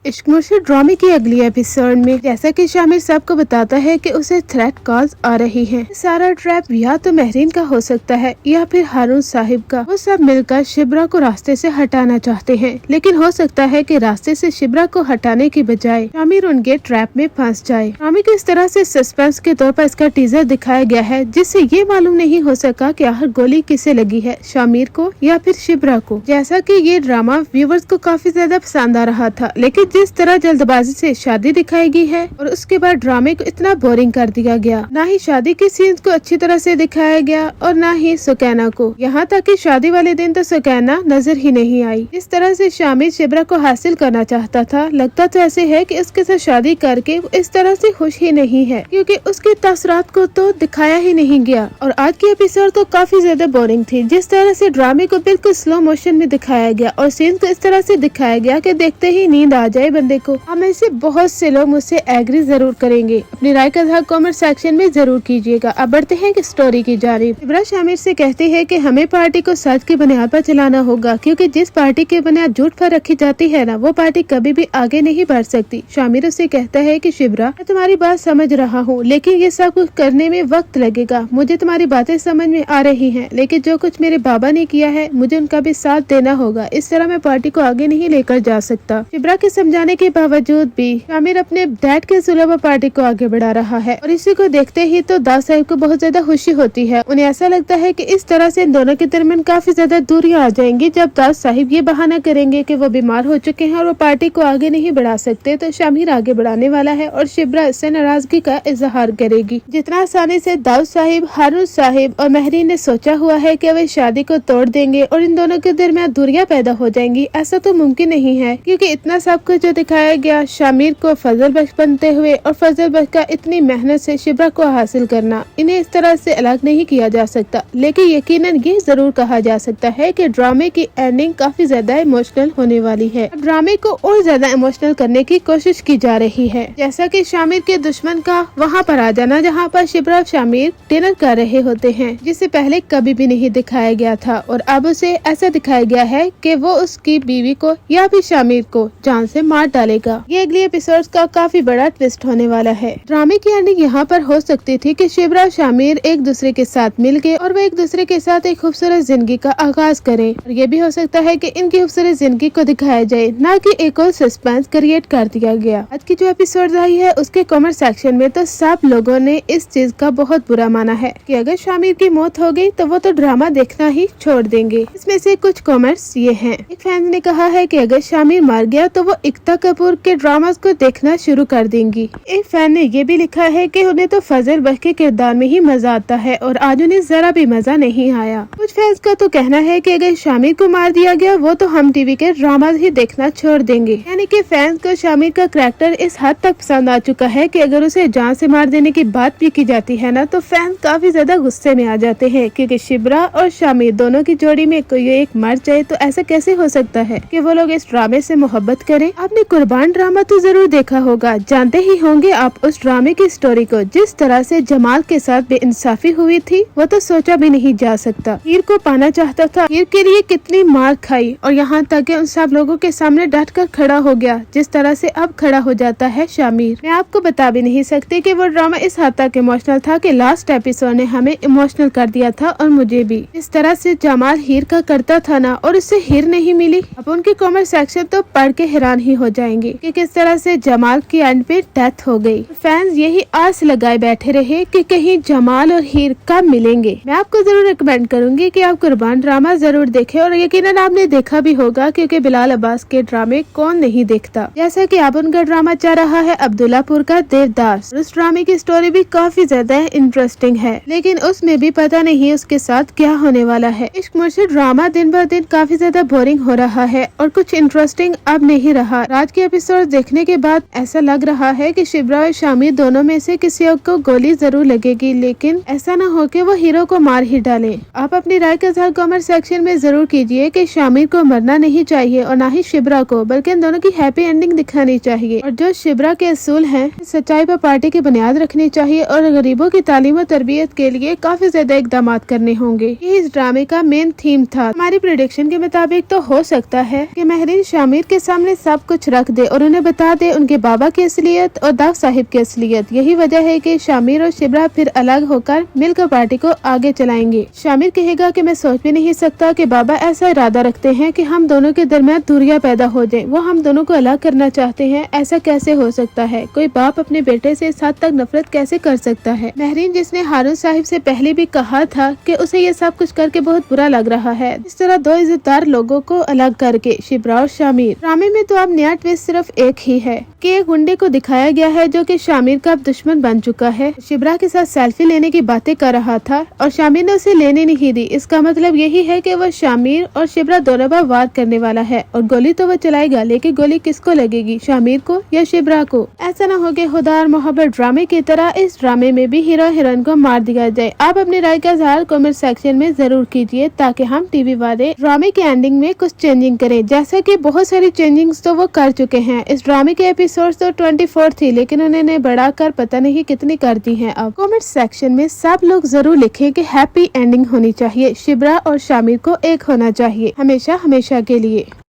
इश्क मुर्शिद ड्रामे की अगली एपिसोड में जैसा कि शामिर सबको बताता है कि उसे थ्रेट कॉल्स आ रही हैं। सारा ट्रैप या तो महरीन का हो सकता है या फिर हारून साहिब का। वो सब मिलकर शिब्रा को रास्ते से हटाना चाहते हैं, लेकिन हो सकता है कि रास्ते से शिब्रा को हटाने की बजाय शामिर उनके ट्रैप में फंस जाए। ड्रामे की इस तरह से सस्पेंस के तौर पर इसका टीजर दिखाया गया है, जिससे ये मालूम नहीं हो सका कि आखिर गोली किसे लगी है, शामिर को या फिर शिब्रा को। जैसा कि ये ड्रामा व्यूवर्स को काफी ज्यादा पसंद आ रहा था, लेकिन जिस तरह जल्दबाजी से शादी दिखाई गई है और उसके बाद ड्रामे को इतना बोरिंग कर दिया गया, ना ही शादी के सीन्स को अच्छी तरह से दिखाया गया और ना ही सुकैना को। यहाँ तक कि शादी वाले दिन तो सुकैना नजर ही नहीं आई। इस तरह से शामिर शिब्रा को हासिल करना चाहता था। लगता तो ऐसे है कि उसके साथ शादी करके वो इस तरह से खुश ही नहीं है, क्योंकि उसके तासरात को तो दिखाया ही नहीं गया। और आज की एपिसोड तो काफी ज्यादा बोरिंग थी। जिस तरह से ड्रामे को बिल्कुल स्लो मोशन में दिखाया गया और सीन को इस तरह से दिखाया गया कि देखते ही नींद आ जाए बंदे को। हमें से बहुत से लोग मुझसे एग्री जरूर करेंगे। अपनी राय का इज़हार कमेंट सेक्शन में जरूर कीजिएगा। अब बढ़ते हैं कि स्टोरी की जानिब। शिब्रा शामिर से कहती है कि हमें पार्टी को सच की बुनियाद पर चलाना होगा, क्योंकि जिस पार्टी की बुनियाद झूठ पर रखी जाती है ना, वो पार्टी कभी भी आगे नहीं बढ़ सकती। शामिर उसे कहता है कि शिब्रा, मैं तुम्हारी बात समझ रहा हूँ, लेकिन ये सब कुछ करने में वक्त लगेगा। मुझे तुम्हारी बातें समझ में आ रही हैं, लेकिन जो कुछ मेरे बाबा ने किया है, मुझे उनका भी साथ देना होगा। इस तरह मैं पार्टी को आगे नहीं लेकर जा सकता। शिब्रा के समझाने के बावजूद भी शामिर अपने डैड के सुलह पर पार्टी को आगे बढ़ा रहा है, और इसी को देखते ही तो दाद साहिब को बहुत ज्यादा खुशी होती है। उन्हें ऐसा लगता है कि इस तरह से इन दोनों के दरमियान काफी ज्यादा दूरियां आ जाएंगी। जब दाद साहिब ये बहाना करेंगे कि वो बीमार हो चुके हैं और वो पार्टी को आगे नहीं बढ़ा सकते, तो शामिर आगे बढ़ाने वाला है और शिब्रा इससे नाराजगी का इजहार करेगी। जितना आसानी से दाऊद साहिब, हारून साहिब और महरीन ने सोचा हुआ है कि वे शादी को तोड़ देंगे और इन दोनों के दरमियान दूरियां पैदा हो जाएंगी, ऐसा तो मुमकिन नहीं है। क्योंकि इतना सब कुछ जो दिखाया गया, शामिर को फजल बख्श बनते हुए और फजल बख्श का इतनी मेहनत से शिब्रा को हासिल करना, इन्हें इस तरह से अलग नहीं किया जा सकता। लेकिन यकीनन ये जरूर कहा जा सकता है कि ड्रामे की एंडिंग काफी ज्यादा इमोशनल होने वाली है। ड्रामे को और ज्यादा इमोशनल करने की कोशिश की जा रही है, जैसा कि शामिर के दुश्मन का वहाँ पर आ जाना, जहाँ पर शिब्रा और शामिर डिनर कर रहे होते हैं, जिसे पहले कभी भी नहीं दिखाया गया था। और अब उसे ऐसा दिखाया गया है कि वो उसकी बीवी को या भी शामिर को जान से मार डालेगा। ये अगली एपिसोड का काफी बड़ा ट्विस्ट होने वाला है। ड्रामे की एंडिंग यहाँ पर हो सकती थी कि शिब्रा और शामिर एक दूसरे के साथ मिल गए और वो एक दूसरे के साथ एक खूबसूरत जिंदगी का आगाज करें। और ये भी हो सकता है कि इनकी खूबसूरत जिंदगी को दिखाया जाए, ना कि एक और सस्पेंस क्रिएट कर दिया गया। आज की जो एपिसोड आई है उसके कमेंट सेक्शन में तो सब लोगों ने इस चीज का बहुत बुरा माना है कि अगर शामिर की मौत हो गई तो वो तो ड्रामा देखना ही छोड़ देंगे। इसमें से कुछ कमेंट्स ये हैं। एक फैन ने कहा है कि अगर शामिर मार गया तो वो एकता कपूर के ड्रामास को देखना शुरू कर देंगी। एक फैन ने ये भी लिखा है कि उन्हें तो फजल बख्श के किरदार में ही मजा आता है और आज उन्हें जरा भी मजा नहीं आया। कुछ फैंस का तो कहना है कि अगर शामिर को मार दिया गया वो तो हम टीवी के ड्रामास ही देखना छोड़ देंगे। यानी कि फैंस को शामिर का कैरेक्टर इस हद तक पसंद आ चुका है कि अगर उसे जान से मार देने की बात भी की जाती है ना, तो फैंस काफी ज्यादा गुस्से में आ जाते हैं, क्योंकि शिब्रा और शामिर दोनों की जोड़ी में कोई एक मर जाए तो ऐसा कैसे हो सकता है कि वो लोग इस ड्रामे से मोहब्बत करें। आपने कुर्बान ड्रामा तो जरूर देखा होगा, जानते ही होंगे आप उस ड्रामे की स्टोरी को। जिस तरह से जमाल के साथ बेइंसाफी हुई थी वो तो सोचा भी नहीं जा सकता। हीर को पाना चाहता था, हीर के लिए कितनी मार खाई और यहाँ तक उन सब लोगों के सामने डट कर खड़ा हो गया जिस तरह से अब खड़ा हो जाता है शामिर। मैं आपको बता भी नहीं सकती कि वो ड्रामा इस हद तक इमोशनल था कि लास्ट एपिसोड ने हमें इमोशनल कर दिया था, और मुझे भी। इस तरह से जमाल हीर का करता था ना, और उससे हीर नहीं मिली। अब उनके कमेंट सेक्शन तो पढ़ के हैरान ही हो जाएंगे कि किस तरह से जमाल की एंड पे डेथ हो गई। फैंस यही आस लगाए बैठे रहे कि कहीं जमाल और हीर कब मिलेंगे। मैं आपको जरूर रिकमेंड करूंगी कि आप कुर्बान ड्रामा जरूर देखें, और यकीनन आपने देखा भी होगा, क्योंकि बिलाल अब्बास के ड्रामे कौन नहीं देखता। जैसा कि अब उनका ड्रामा चल रहा है अब्दुल्लापुर का देवदास। उस ड्रामे की स्टोरी भी काफी ज्यादा इंटरेस्टिंग है, लेकिन उसमें भी पता नहीं उसके साथ क्या होने वाला है। इश्क मुर्शिद ड्रामा दिन ब दिन काफी ज्यादा बोरिंग हो रहा है और कुछ इंटरेस्टिंग अब नहीं रहा। आज के एपिसोड देखने के बाद ऐसा लग रहा है कि शिब्रा और शामिर दोनों में से किसी एक को गोली जरूर लगेगी, लेकिन ऐसा न हो कि वो हीरो को मार ही डाले। आप अपनी राय का इज़हार कमेंट सेक्शन में जरूर कीजिए कि शामिर को मरना नहीं चाहिए और ना ही शिब्रा को, बल्कि इन दोनों की हैप्पी एंडिंग दिखानी चाहिए। और जो शिब्रा के असूल हैं, सच्चाई पर पार्टी की बुनियाद रखनी चाहिए और गरीबों की तालीम और तरबियत के लिए काफी ज्यादा इकदाम करने होंगे। ये इस ड्रामे का मेन थीम था। हमारी प्रेडिक्शन के मुताबिक तो हो सकता है कि महरीन शामिर के सामने सब कुछ कुछ रख दे और उन्हें बता दे उनके बाबा की असलियत और दाव साहिब की असलियत। यही वजह है कि शामिर और शिब्रा फिर अलग होकर मिलकर पार्टी को आगे चलाएंगे। शामिर कहेगा कि मैं सोच भी नहीं सकता कि बाबा ऐसा इरादा रखते हैं कि हम दोनों के दरमियान दूरियां पैदा हो जाएं। वो हम दोनों को अलग करना चाहते हैं। ऐसा कैसे हो सकता है? कोई बाप अपने बेटे से इस हद तक नफरत कैसे कर सकता है? महरीन, जिसने हारून साहिब से पहले भी कहा था कि उसे ये सब कुछ करके बहुत बुरा लग रहा है, इस तरह दो इज्जतदार लोगों को अलग करके शिब्रा और शामिर। ड्रामे में तो अब नया ट्विस्ट सिर्फ एक ही है कि एक गुंडे को दिखाया गया है जो कि शामिर का अब दुश्मन बन चुका है। शिब्रा के साथ सेल्फी लेने की बातें कर रहा था और शामिर ने उसे लेने नहीं दी। इसका मतलब यही है कि वो शामिर और शिब्रा दोनों पर वार करने वाला है और गोली तो वो चलाएगा, लेकिन गोली किसको लगेगी, शामिर को या शिब्रा को? ऐसा न हो कि खुदा और मोहब्बत ड्रामे की तरह इस ड्रामे में भी हीरो हीरोइन को मार दिया जाए। आप अपनी राय का इज़हार कमेंट सेक्शन में जरूर कीजिए ताकि हम टीवी वाले ड्रामे के एंडिंग में कुछ चेंजिंग करें, जैसा कि बहुत सारी चेंजिंग्स तो वो कर चुके हैं। इस ड्रामे के एपिसोड तो 24 थी, लेकिन उन्होंने बढ़ाकर पता नहीं कितनी कर दी है। अब कमेंट सेक्शन में सब लोग जरूर लिखें कि हैप्पी एंडिंग होनी चाहिए, शिब्रा और शामिर को एक होना चाहिए हमेशा हमेशा के लिए।